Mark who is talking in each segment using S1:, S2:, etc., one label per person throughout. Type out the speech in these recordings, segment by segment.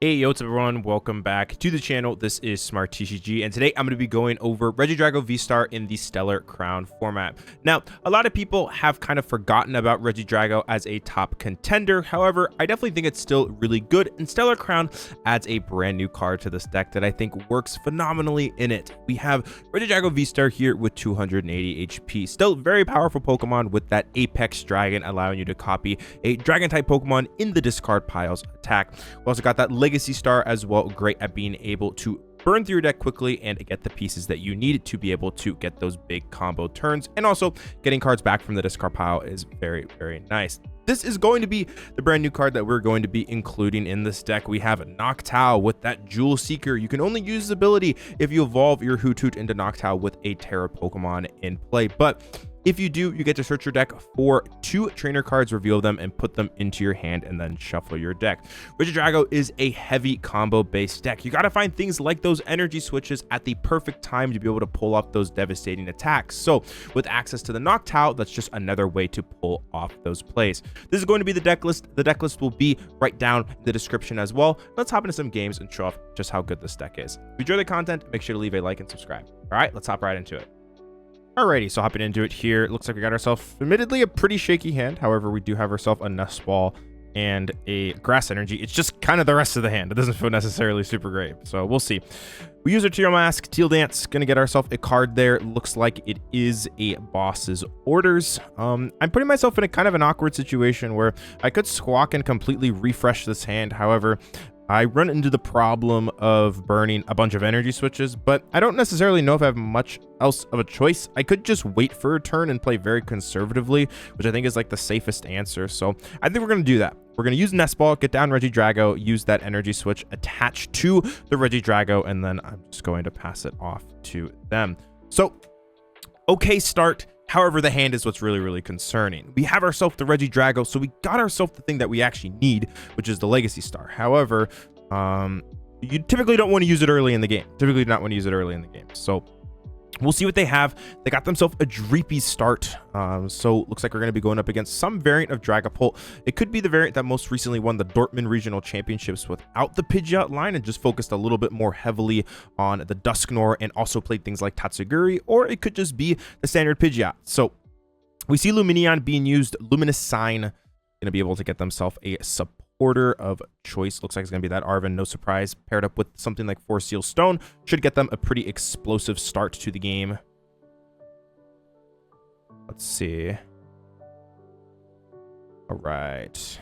S1: Hey, yo, what's up everyone? Welcome back to the channel. This is Smart TCG, and today I'm going to be going over Regidrago V-STAR in the Stellar Crown format. Now, a lot of people have kind of forgotten about Regidrago as a top contender. However, I definitely think it's still really good, and Stellar Crown adds a brand new card to this deck that I think works phenomenally in it. We have Regidrago V-STAR here with 280 HP. Still very powerful Pokemon with that Apex Dragon, allowing you to copy a Dragon-type Pokemon in the discard pile's attack. We also got that Legacy Star as well, great at being able to burn through your deck quickly and get the pieces that you need to be able to get those big combo turns. And also getting cards back from the discard pile is very, very nice. This is going to be the brand new card that we're going to be including in this deck. We have Noctowl with that Jewel Seeker. You can only use this ability if you evolve your Hoothoot into Noctowl with a Terra Pokemon in play. But if you do, you get to search your deck for 2 trainer cards, reveal them, and put them into your hand, and then shuffle your deck. Regidrago is a heavy combo-based deck. You got to find things like those energy switches at the perfect time to be able to pull off those devastating attacks. So with access to the Noctowl, that's just another way to pull off those plays. This is going to be the deck list. The deck list will be right down in the description as well. Let's hop into some games and show off just how good this deck is. If you enjoy the content, make sure to leave a like and subscribe. All right, let's hop right into it. Alrighty, so hopping into it here, it looks like we got ourselves admittedly a pretty shaky hand. However, we do have ourselves a Nest Ball and a Grass Energy. It's just kind of the rest of the hand. It doesn't feel necessarily super great, so we'll see. We use our Teal Mask, Teal Dance, gonna get ourselves a card there. Looks like it is a boss's orders. I'm putting myself in a kind of an awkward situation where I could squawk and completely refresh this hand. However, I run into the problem of burning a bunch of energy switches, but I don't necessarily know if I have much else of a choice. I could just wait for a turn and play very conservatively, which I think is like the safest answer. So I think we're going to do that. We're going to use Nest Ball, get down Regidrago, use that energy switch attached to the Regidrago, and then I'm just going to pass it off to them. So, okay start. However, the hand is what's really, really concerning. We have ourselves the Regidrago, so we got ourselves the thing that we actually need, which is the Legacy Star. However, you typically don't want to use it early in the game. Typically do not want to use it early in the game. So we'll see what they have. They got themselves a Dreepy start. So looks like we're going to be going up against some variant of Dragapult. It could be the variant that most recently won the Dortmund Regional Championships without the Pidgeot line and just focused a little bit more heavily on the Dusknoir and also played things like Tatsugiri, or it could just be the standard Pidgeot. So we see Lumineon being used. Luminous Sign going to be able to get themselves a supporter of choice. Looks like it's going to be that Arven, no surprise, paired up with something like Force Seal Stone. Should get them a pretty explosive start to the game. Let's see. All right.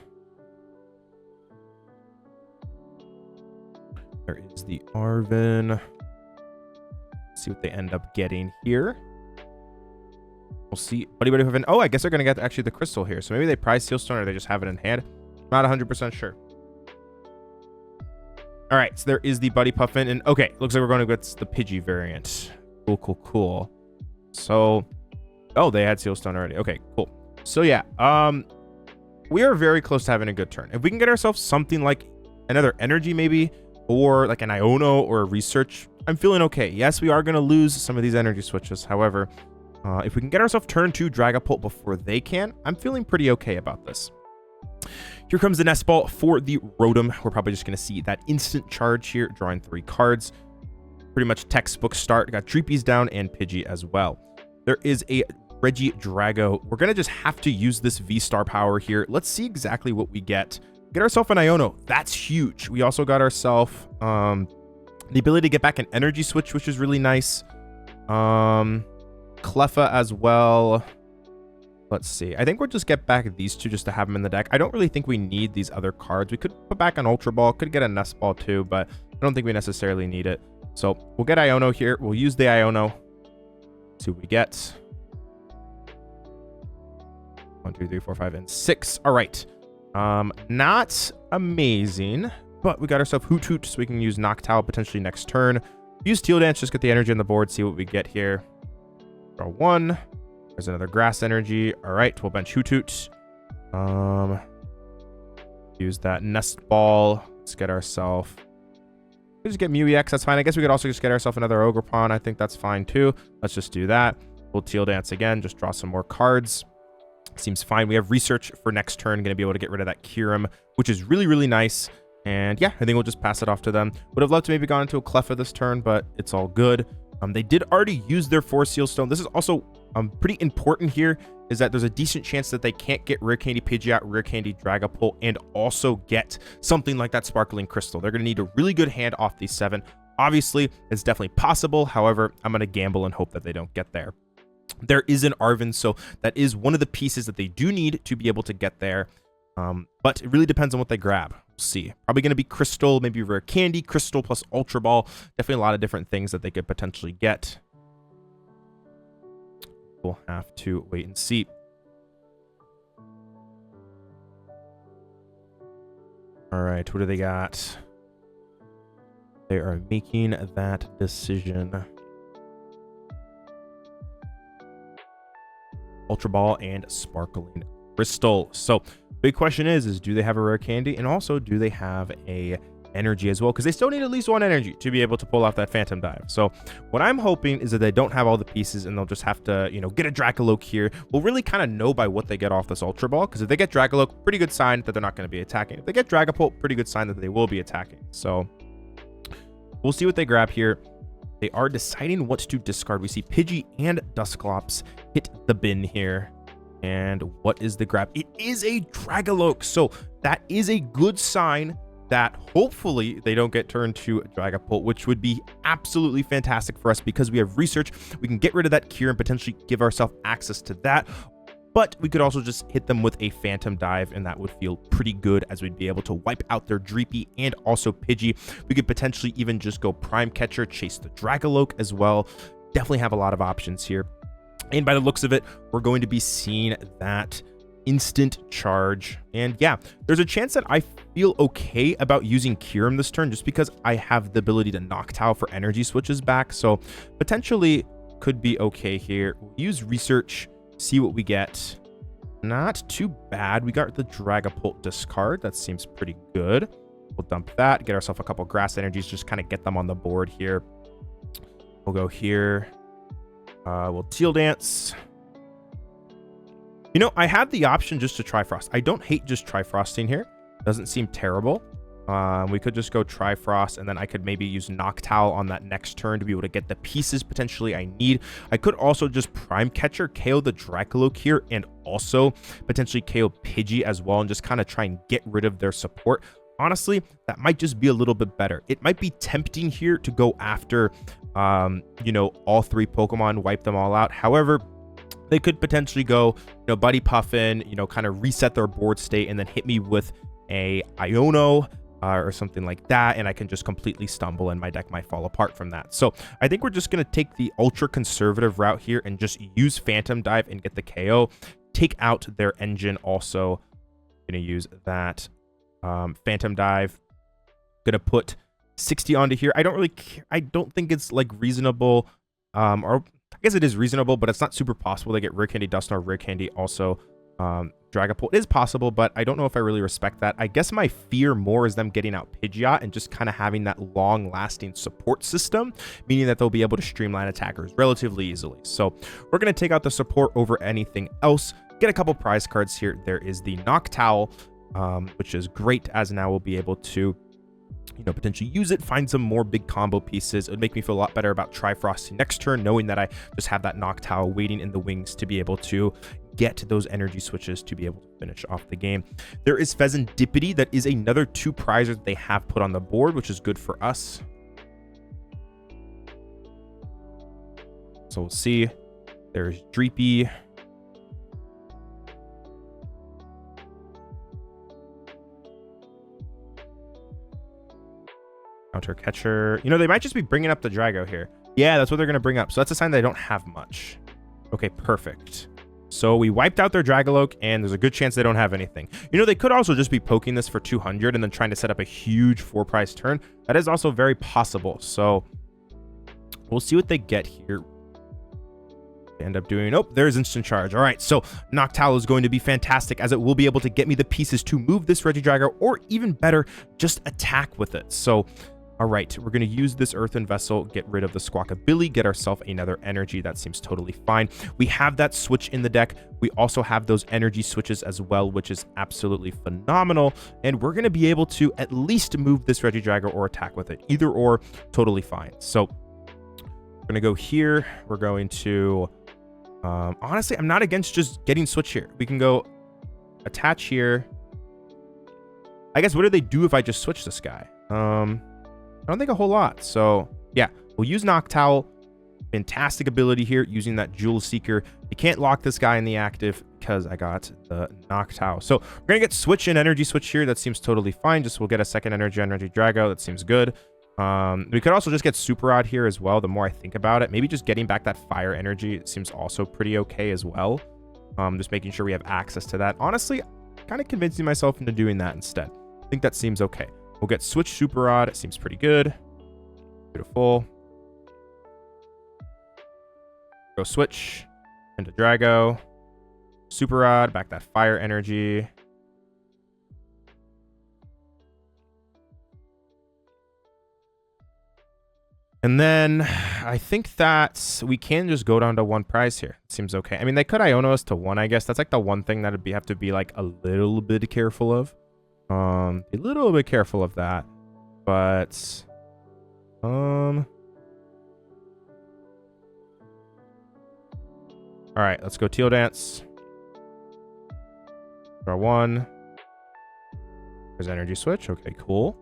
S1: There is the Arven. Let's see what they end up getting here. We'll see. Buddy Puffin. Oh, I guess they're going to get actually the crystal here. So maybe they prize Seal Stone or they just have it in hand. Not 100% sure. All right, so there is the Buddy Puffin. And okay, looks like we're going to get the Pidgey variant. Cool, cool, cool. So, oh, they had Seal Stone already. Okay, cool. So yeah, we are very close to having a good turn. If we can get ourselves something like another energy maybe, or like an Iono or a research, I'm feeling okay. Yes, we are going to lose some of these energy switches. However, if we can get ourselves turn 2 Dragapult before they can, I'm feeling pretty okay about this. Here comes the Nest Ball for the Rotom. We're probably just going to see that instant charge here, drawing 3 cards. Pretty much textbook start. Got Dreepies down and Pidgey as well. There is a Regidrago. We're going to just have to use this V-Star power here. Let's see exactly what we get. Get ourselves an Iono. That's huge. We also got ourselves the ability to get back an energy switch, which is really nice. Cleffa as well. Let's see. I think we'll just get back these 2 just to have them in the deck. I don't really think we need these other cards. We could put back an Ultra Ball. Could get a Nest Ball too, but I don't think we necessarily need it. So we'll get Iono here. We'll use the Iono. See what we get. 1, 2, 3, 4, 5, and 6. All right. Not amazing, but we got ourselves Hoothoot, so we can use Noctowl potentially next turn. Use Teal Dance, just get the energy on the board, see what we get here. Draw 1. There's another Grass Energy. All right, we'll bench Hoothoot. Use that Nest Ball. Let's get ourselves. Just get Mew EX. That's fine. I guess we could also just get ourselves another Ogerpon. I think that's fine too. Let's just do that. We'll Teal Dance again. Just draw some more cards. Seems fine. We have Research for next turn. Going to be able to get rid of that Kyurem, which is really, really nice. And yeah, I think we'll just pass it off to them. Would have loved to maybe gone into a Cleffa this turn, but it's all good. They did already use their 4 Seal Stone. This is also pretty important here, is that there's a decent chance that they can't get Rare Candy Pidgeot, Rare Candy Dragapult, and also get something like that Sparkling Crystal. They're going to need a really good hand off these 7. Obviously, it's definitely possible. However, I'm going to gamble and hope that they don't get there. There is an Arven, so that is one of the pieces that they do need to be able to get there. But it really depends on what they grab. We'll see. Probably going to be Crystal, maybe Rare Candy, Crystal plus Ultra Ball. Definitely a lot of different things that they could potentially get. We'll have to wait and see. All right, what do they got? They are making that decision. Ultra Ball and Sparkling Crystal. So big question is do they have a Rare Candy? And also, do they have a energy as well? Because they still need at least 1 energy to be able to pull off that Phantom Dive. So what I'm hoping is that they don't have all the pieces and they'll just have to, you know, get a Dracoloak here. We'll really kind of know by what they get off this Ultra Ball, because if they get Dracoloak, pretty good sign that they're not going to be attacking. If they get Dragapult, pretty good sign that they will be attacking. So we'll see what they grab here. They are deciding what to discard. We see Pidgey and Dusclops hit the bin here. And what is the grab? It is a Dragaloak. So that is a good sign that hopefully they don't get turned to Dragapult, which would be absolutely fantastic for us because we have research. We can get rid of that Kyurem and potentially give ourselves access to that. But we could also just hit them with a Phantom Dive, and that would feel pretty good as we'd be able to wipe out their Dreepy and also Pidgey. We could potentially even just go Prime Catcher, chase the Dragaloak as well. Definitely have a lot of options here. And by the looks of it, we're going to be seeing that instant charge. And yeah, there's a chance that I feel okay about using Kyurem this turn just because I have the ability to Noctowl for energy switches back. So potentially could be okay here. We'll use research, see what we get. Not too bad. We got the Dragapult discard. That seems pretty good. We'll dump that, get ourselves a couple grass energies, just kind of get them on the board here. We'll go here. We'll Teal Dance. You know, I had the option just to Trifrost. I don't hate just Trifrosting here. Doesn't seem terrible. We could just go Trifrost, and then I could maybe use Noctowl on that next turn to be able to get the pieces potentially I need. I could also just Prime Catcher, KO the Dracoloak here, and also potentially KO Pidgey as well, and just kind of try and get rid of their support. Honestly, that might just be a little bit better. It might be tempting here to go after, you know, all 3 Pokemon, wipe them all out. However, they could potentially go, you know, Buddy Puffin, you know, kind of reset their board state and then hit me with a Iono or something like that, and I can just completely stumble and my deck might fall apart from that. So I think we're just going to take the ultra conservative route here and just use Phantom Dive and get the KO. Take out their engine also. Going to use that Phantom Dive. Going to put 60 onto here. I don't really care. I don't think it's like reasonable, or I guess it is reasonable, but it's not super possible to get Rare Candy Dusknoir, Rare Candy also Dragapult. It is possible, but I don't know if I really respect that. I guess my fear more is them getting out Pidgeot and just kind of having that long-lasting support system, meaning that they'll be able to streamline attackers relatively easily. So we're going to take out the support over anything else. Get a couple prize cards here. There is the Noctowl, which is great, as now we'll be able to, you know, potentially use it, find some more big combo pieces. It would make me feel a lot better about Trifrosting next turn, knowing that I just have that Noctowl waiting in the wings to be able to get those energy switches to be able to finish off the game. There is Fezandipiti. That is another 2 prizes that they have put on the board, which is good for us. So we'll see. There's Dreepy. Counter Catcher. You know, they might just be bringing up the Drago here. Yeah, that's what they're going to bring up. So that's a sign they don't have much. Okay, perfect. So we wiped out their Dragaloak, and there's a good chance they don't have anything. You know, they could also just be poking this for 200 and then trying to set up a huge 4-prize turn. That is also very possible. So we'll see what they get here. They end up doing, oh, there's instant charge. All right, so Noctowl is going to be fantastic, as it will be able to get me the pieces to move this Regidrago, or even better, just attack with it. So All right, we're going to use this Earthen Vessel, get rid of the Squawkabilly, get ourselves another energy. That seems totally fine. We have that switch in the deck. We also have those energy switches as well, which is absolutely phenomenal. And we're going to be able to at least move this Regidrago or attack with it. Either or, totally fine. So we're going to go here. We're going to... honestly, I'm not against just getting switch here. We can go attach here. I guess what do they do if I just switch this guy? I don't think a whole lot. So yeah, we'll use Noctowl. Fantastic ability here using that Jewel Seeker. You can't lock this guy in the active because I got the Noctowl. So we're gonna get switch and energy switch here. That seems totally fine. Just we'll get a second energy Drago. That seems good. We could also just get Super Odd here as well. The more I think about it, maybe just getting back that fire energy seems also pretty okay as well. Just making sure we have access to that. Honestly, kind of convincing myself into doing that instead. I think that seems okay. We'll get switch Super Odd. It seems pretty good. Beautiful. Go switch into Drago. Super Odd. Back that fire energy. And then I think that we can just go down to one prize here. It seems okay. I mean, they could Iono us to one, I guess. That's like the one thing that would have to be like a little bit careful of. A little bit careful of that. But all right, let's go Teal Dance. Draw one. There's energy switch. Okay, cool.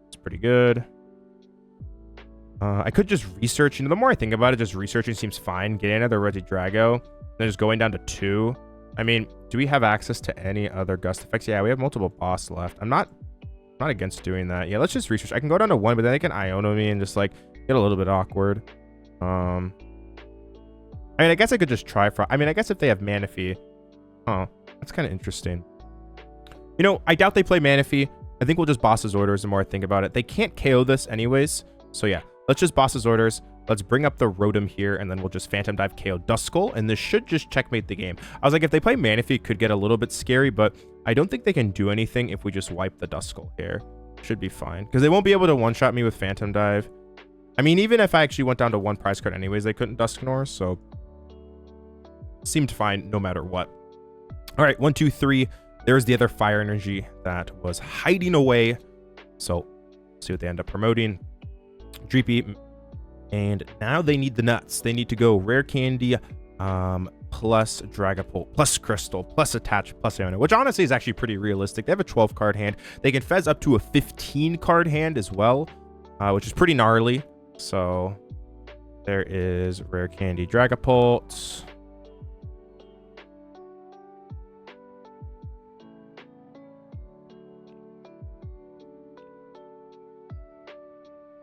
S1: It's pretty good. I could just research. You know, the more I think about it, just researching seems fine. Getting another Regidrago, then just going down to 2. I mean, do we have access to any other gust effects? Yeah, we have multiple boss left. I'm not against doing that. Yeah, let's just research. I can go down to 1, but then they can Iono me and just like get a little bit awkward. I mean, I guess I could just try for. I mean, I guess if they have Manaphy. Oh, that's kind of interesting. You know, I doubt they play Manaphy. I think we'll just boss's orders the more I think about it. They can't KO this anyways. So yeah, let's just boss's orders. Let's bring up the Rotom here, and then we'll just Phantom Dive KO Duskull, and this should just checkmate the game. I was like, if they play Manaphy, it could get a little bit scary, but I don't think they can do anything if we just wipe the Duskull here. Should be fine, because they won't be able to one-shot me with Phantom Dive. I mean, even if I actually went down to 1 prize card anyways, they couldn't Dusknoir, so seemed fine no matter what. All right, 1, 2, 3. There's the other fire energy that was hiding away. So let's see what they end up promoting. Dreepy. And now they need the nuts. They need to go Rare Candy, plus Dragapult, plus Crystal, plus Attach, plus Iono, which honestly is actually pretty realistic. They have a 12 card hand. They can Fez up to a 15 card hand as well, which is pretty gnarly. So there is Rare Candy Dragapult.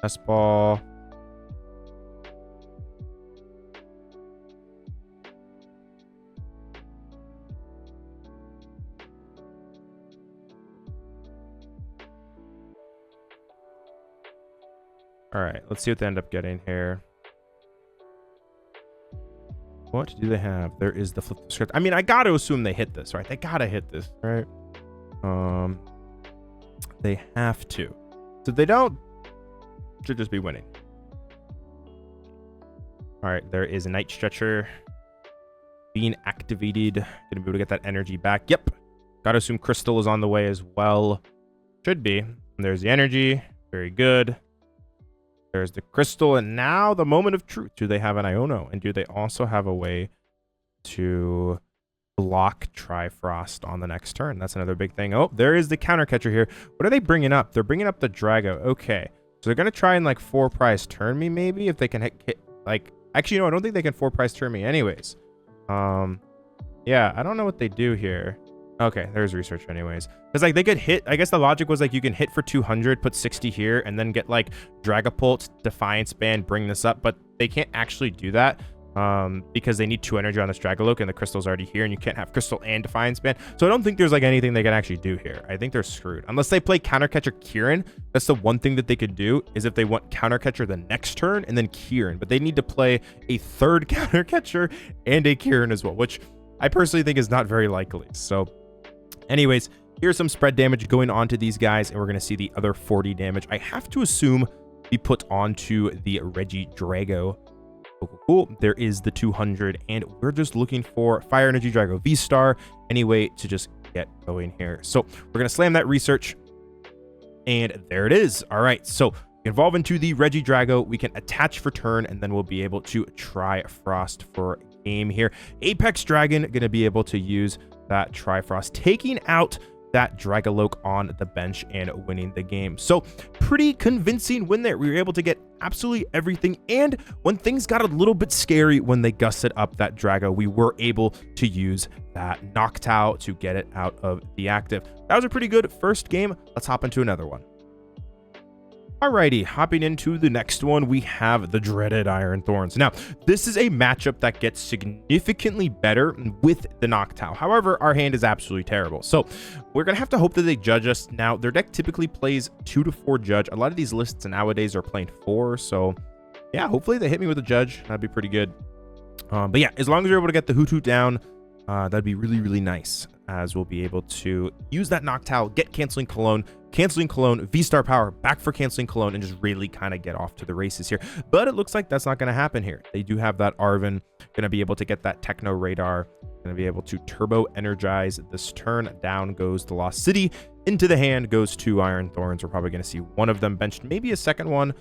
S1: Nest Ball. All right, let's see what they end up getting here. What do they have? There is the flip the script. I mean, I gotta assume they hit this, right? They gotta hit this, right? They have to. So if they don't, should just be winning. All right, there is a Night Stretcher being activated. Gonna be able to get that energy back. Yep. Gotta assume Crystal is on the way as well. Should be. And there's the energy. Very good. There's the Crystal, and now the moment of truth. Do they have an Iono? And do they also have a way to block Trifrost on the next turn? That's another big thing. Oh, there is the counter catcher here. What are they bringing up? They're bringing up the Drago. Okay. So they're going to try and like 4 prize turn me maybe if they can hit like... Actually, no, I don't think they can 4 prize turn me anyways. Yeah, I don't know what they do here. Okay, there's research anyways. Because like they could hit, I guess the logic was like you can hit for 200, put 60 here, and then get like Dragapult, Defiance Band, bring this up. But they can't actually do that because they need 2 energy on this Dragalope, and the Crystal's already here, and you can't have Crystal and Defiance Band. So I don't think there's like anything they can actually do here. I think they're screwed. Unless they play Counter Catcher Kyurem. That's the one thing that they could do, is if they want Counter Catcher the next turn, and then Kyurem. But they need to play a 3rd Counter Catcher and a Kyurem as well, which I personally think is not very likely. So anyways, here's some spread damage going on to these guys, and we're going to see the other 40 damage. I have to assume be put onto the Regidrago. Cool. There is the 200, and we're just looking for Fire Energy Drago V-Star anyway to just get going here. So we're going to slam that research, and there it is. All right, so evolve into the Regidrago. We can attach for turn, and then we'll be able to Trifrost for game here. Apex Dragon going to be able to use that Trifrost, taking out that Dragaloak on the bench and winning the game. So pretty convincing win there. We were able to get absolutely everything, and when things got a little bit scary when they gusted up that Drago, we were able to use that Noctowl to get it out of the active. That was a pretty good first game. Let's hop into another one. Alrighty, hopping into the next one, we have the dreaded Iron Thorns. Now, this is a matchup that gets significantly better with the Noctowl. However, our hand is absolutely terrible. So we're going to have to hope that they judge us. Now, their deck typically plays 2 to 4 judge. A lot of these lists nowadays are playing 4. So yeah, hopefully they hit me with a judge. That'd be pretty good. But yeah, as long as you're able to get the Hoothoot down, that'd be really, really nice, as we'll be able to use that Noctowl, get Canceling Cologne, V-Star power, back for Canceling Cologne, and just really kind of get off to the races here. But it looks like that's not going to happen here. They do have that Arven, going to be able to get that Techno Radar, going to be able to Turbo Energize this turn. Down goes the Lost City, into the hand goes 2 Iron Thorns. We're probably going to see one of them benched, maybe a second one.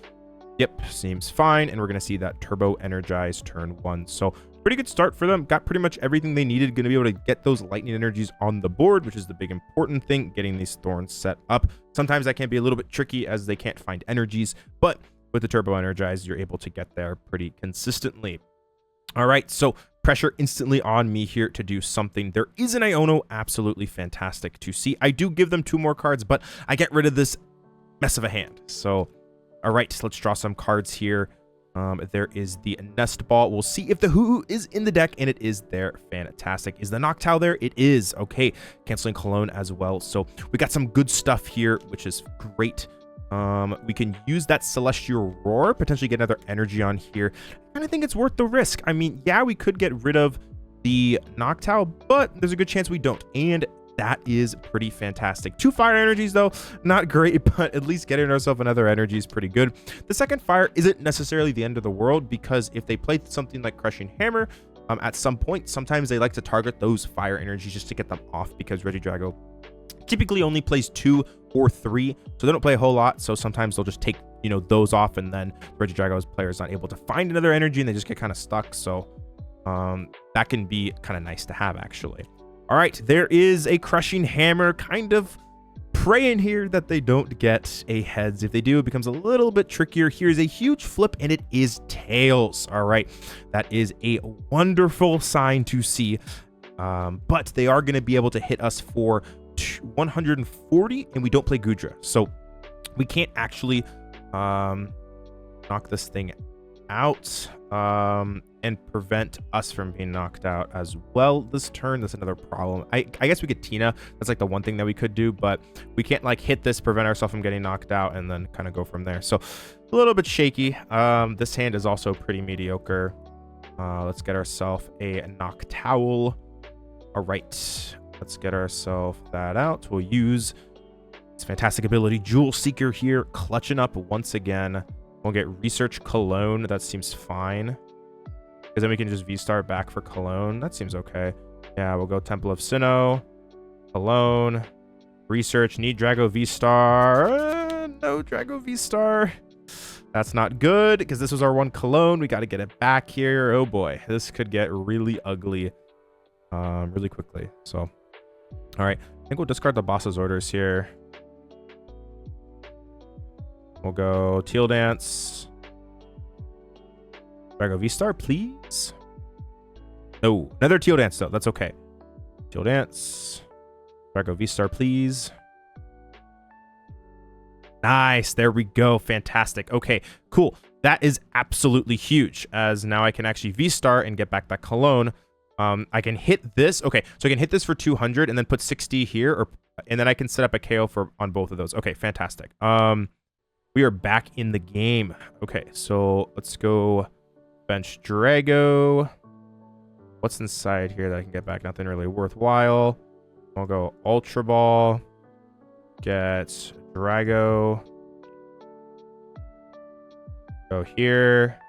S1: Yep, seems fine. And we're going to see that Turbo Energize turn 1. So pretty good start for them. Got pretty much everything they needed. Going to be able to get those lightning energies on the board, which is the big important thing, getting these Thorns set up. Sometimes that can be a little bit tricky as they can't find energies, but with the Turbo Energize, you're able to get there pretty consistently. All right, so pressure instantly on me here to do something. There is an Iono, absolutely fantastic to see. I do give them 2 more cards, but I get rid of this mess of a hand. So all right, so let's draw some cards here. There is the Nest Ball. We'll see if the Hoothoot is in the deck, and it is there. Fantastic. Is the Noctowl there? It is. Okay, Canceling Cologne as well. So we got some good stuff here, which is great. We can use that Celestial Roar, potentially get another energy on here. I kind of think it's worth the risk. I mean, yeah, we could get rid of the Noctowl, but there's a good chance we don't. And that is pretty fantastic. 2 fire energies, though, not great, but at least getting ourselves another energy is pretty good. The second fire isn't necessarily the end of the world, because if they play something like Crushing Hammer, at some point, sometimes they like to target those fire energies just to get them off, because Regidrago typically only plays 2 or 3, so they don't play a whole lot. So sometimes they'll just take, you know, those off, and then Regidrago's player is not able to find another energy, and they just get kind of stuck. So that can be kind of nice to have, actually. All right, there is a Crushing Hammer, kind of praying here that they don't get a heads. If they do, it becomes a little bit trickier. Here's a huge flip, and it is tails. All right, that is a wonderful sign to see. But they are going to be able to hit us for 140, and we don't play Gudra. So we can't actually knock this thing out and prevent us from being knocked out as well this turn. That's another problem. I guess we could Tina. That's like the one thing that we could do, but we can't like hit this, prevent ourselves from getting knocked out, and then kind of go from there. So a little bit shaky. This hand is also pretty mediocre. Let's get ourselves a Noctowl. All right, let's get ourselves that out. We'll use its fantastic ability, Jewel Seeker here, clutching up once again. We'll get Research Cologne. That seems fine, because then we can just V-Star back for Cologne. That seems okay. Yeah, we'll go Temple of Sinnoh, Cologne, Research, need Drago V-Star. No Drago V-Star. That's not good, because this was our 1 Cologne. We got to get it back here. Oh boy, this could get really ugly really quickly. So, all right, I think we'll discard the boss's orders here. We'll go Teal Dance. Drago V-Star, please. No, another Teal Dance, though. That's okay. Teal Dance. Drago V-Star, please. Nice. There we go. Fantastic. Okay, cool. That is absolutely huge, as now I can actually V-Star and get back that Cologne. I can hit this. Okay, so I can hit this for 200 and then put 60 here, and then I can set up a KO on both of those. Okay, fantastic. We are back in the game. Okay, so let's go bench Drago. What's inside here that I can get back? Nothing really worthwhile. I'll go Ultra Ball. get Drago. Go here.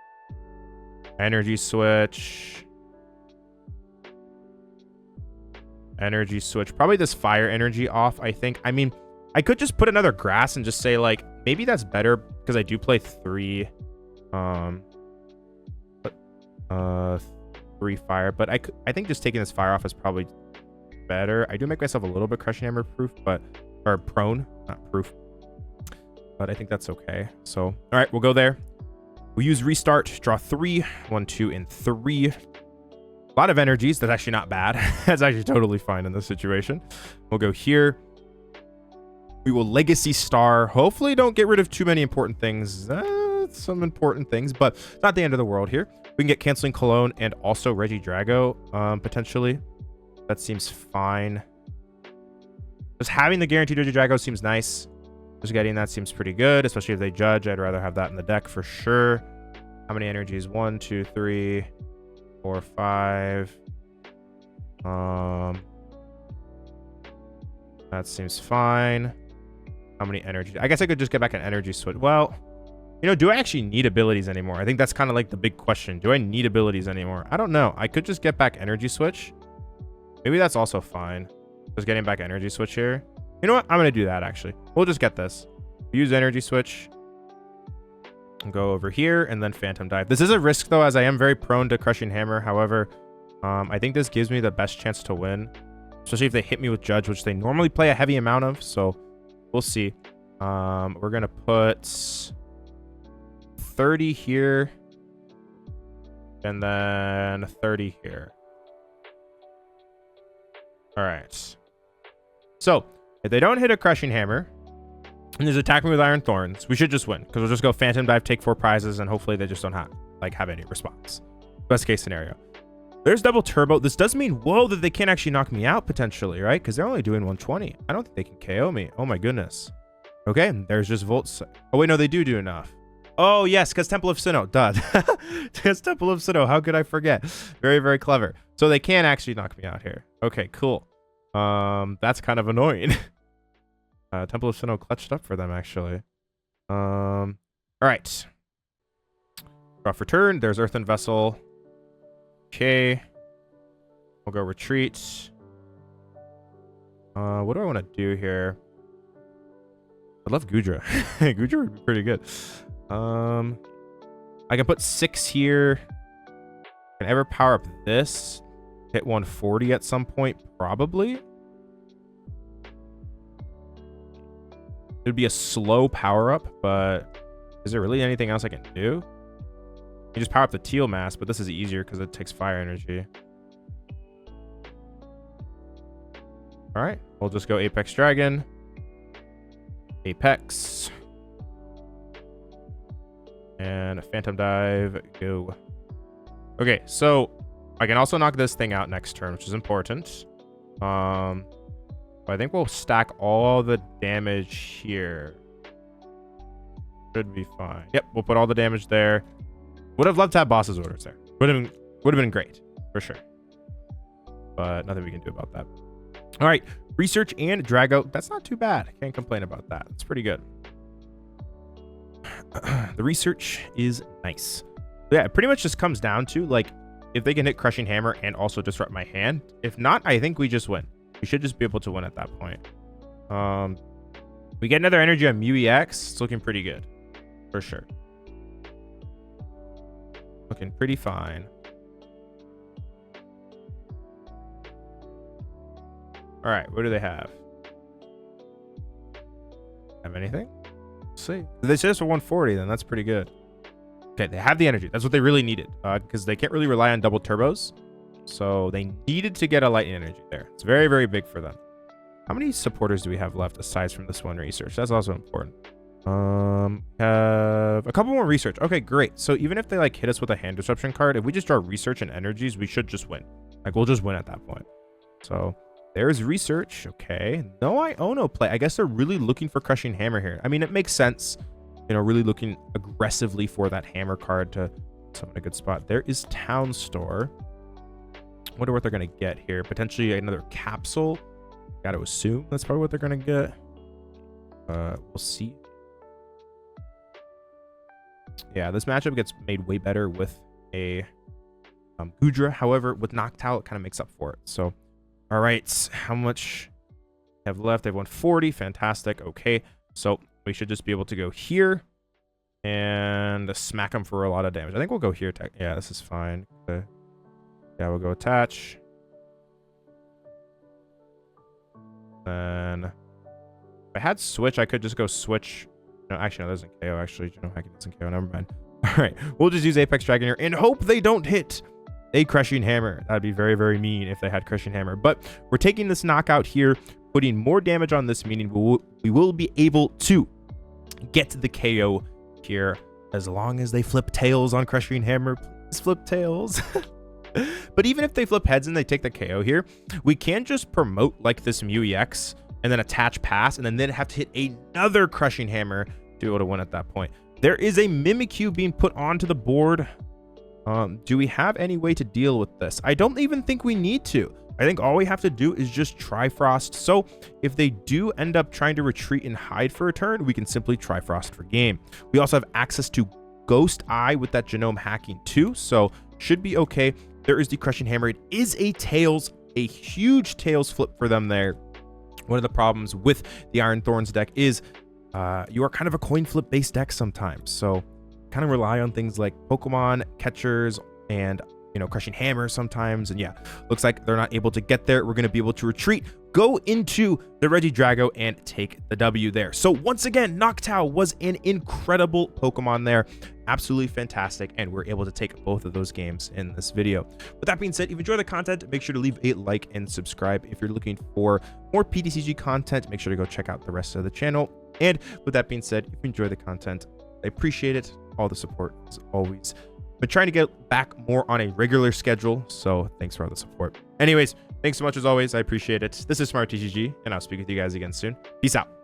S1: Energy Switch. Energy Switch. Probably this fire energy off, I think. I mean, I could just put another grass and just say, like, maybe that's better because I do play 3 fire, but I think just taking this fire off is probably better. I do make myself a little bit crushing hammer proof, but or prone, not proof, but I think that's okay. So all right, we'll go there. We'll use restart, draw 3, 1, 2, and 3. A lot of energies. That's actually not bad. That's actually totally fine in this situation. We'll go here. We will Legacy Star. Hopefully don't get rid of too many important things. Some important things, but it's not the end of the world here. We can get Canceling Cologne and also Regidrago, potentially. That seems fine. Just having the guaranteed Regidrago seems nice. Just getting that seems pretty good, especially if they judge. I'd rather have that in the deck for sure. How many energies? 1, 2, 3, 4, 5. That seems fine. How many energies? I guess I could just get back an Energy Switch. Well, you know, do I actually need abilities anymore? I think that's kind of like the big question. Do I need abilities anymore? I don't know. I could just get back Energy Switch. Maybe that's also fine. Just getting back Energy Switch here. You know what? I'm going to do that, actually. We'll just get this. Use Energy Switch. And go over here and then Phantom Dive. This is a risk, though, as I am very prone to Crushing Hammer. However, I think this gives me the best chance to win. Especially if they hit me with Judge, which they normally play a heavy amount of. So we'll see. We're going to put 30 here. And then 30 here. All right. So if they don't hit a Crushing Hammer and there's attack me with Iron Thorns, we should just win because we'll just go Phantom Dive, take 4 prizes, and hopefully they just don't have any response. Best case scenario. There's double turbo. This does mean, whoa, that they can't actually knock me out potentially, right? Because they're only doing 120. I don't think they can KO me. Oh my goodness. Okay, there's just Volts. Oh wait, no, they do enough. Oh yes, because Temple of Sinnoh. Duh. Because Temple of Sinnoh. How could I forget? Very, very clever. So they can actually knock me out here. Okay, cool. That's kind of annoying. Temple of Sinnoh clutched up for them, actually. All right. Draw for turn. There's Earthen Vessel. Okay. We'll go retreat. What do I want to do here? I love Goodra. Goodra would be pretty good. I can put 6 here. Can I ever power up this? Hit 140 at some point, probably. It would be a slow power up, but is there really anything else I can do? You just power up the Teal mass, but this is easier because it takes fire energy. All right, we'll just go Apex Dragon. Apex. And a Phantom Dive, go. Okay, so I can also knock this thing out next turn, which is important. But I think we'll stack all the damage here. Should be fine. Yep, we'll put all the damage there. Would have loved to have boss's orders there. Would have been great, for sure. But nothing we can do about that. All right, Research and Drago. That's not too bad. Can't complain about that. It's pretty good. The Research is nice. Yeah, it pretty much just comes down to, like, if they can hit Crushing Hammer and also disrupt my hand. If not, I think we just win. We should just be able to win at that point. We get another energy on Mew EX. It's looking pretty good. For sure. Looking pretty fine. All right, what do they have? Have anything? Let's see. If they say it's for 140, then that's pretty good. Okay, they have the energy. That's what they really needed, because they can't really rely on double turbos. So they needed to get a lightning energy there. It's very, very big for them. How many supporters do we have left aside from this one Research? That's also important. Have a couple more Research. Okay, great. So even if they like hit us with a hand disruption card, if we just draw Research and energies, we should just win. Like, we'll just win at that point. So there's Research. Okay, no Iono play. I guess they're really looking for Crushing Hammer here. I mean, it makes sense, you know, really looking aggressively for that hammer card to summon a good spot. There is Town Store. Wonder what they're gonna get here. Potentially another capsule. Gotta assume that's probably what they're gonna get. We'll see. Yeah, this matchup gets made way better with a Goodra. However, with Noctowl, it kind of makes up for it. So, all right, how much I have left? I have 140. Fantastic. Okay, so we should just be able to go here and smack them for a lot of damage. I think we'll go here. Yeah, this is fine. Yeah, we'll go attach. Then if I had switch, I could just go switch. No, actually, no, that doesn't KO. Actually, you know, I can doesn't KO. Never mind. All right, we'll just use Apex Dragon here and hope they don't hit a Crushing Hammer. That'd be very, very mean if they had Crushing Hammer. But we're taking this knockout here, putting more damage on this, meaning we will be able to get the KO here as long as they flip tails on Crushing Hammer. Please flip tails. But even if they flip heads and they take the KO here, we can just promote like this Mew EX and then attach pass and then have to hit another Crushing Hammer to be able to win at that point. There is a Mimikyu being put onto the board. Do we have any way to deal with this? I don't even think we need to. I think all we have to do is just Trifrost. So if they do end up trying to retreat and hide for a turn, we can simply Trifrost for game. We also have access to Ghost Eye with that Genome hacking too, so should be okay. There is the Crushing Hammer. It is a Tails, a huge Tails flip for them there. One of the problems with the Iron Thorns deck is you are kind of a coin flip based deck sometimes. So kind of rely on things like Pokemon, catchers, and, you know, Crushing Hammer sometimes. And yeah, looks like they're not able to get there. We're going to be able to retreat, go into the Regidrago, and take the W there. So once again, Noctowl was an incredible Pokemon there. Absolutely fantastic, and we're able to take both of those games in this video. With that being said, if you enjoy the content, make sure to leave a like and subscribe. If you're looking for more PTCG content, make sure to go check out the rest of the channel. And with that being said, if you enjoy the content, I appreciate it. All the support as always. But trying to get back more on a regular schedule, so thanks for all the support. Anyways, thanks so much as always. I appreciate it. This is Smart TCG, and I'll speak with you guys again soon. Peace out.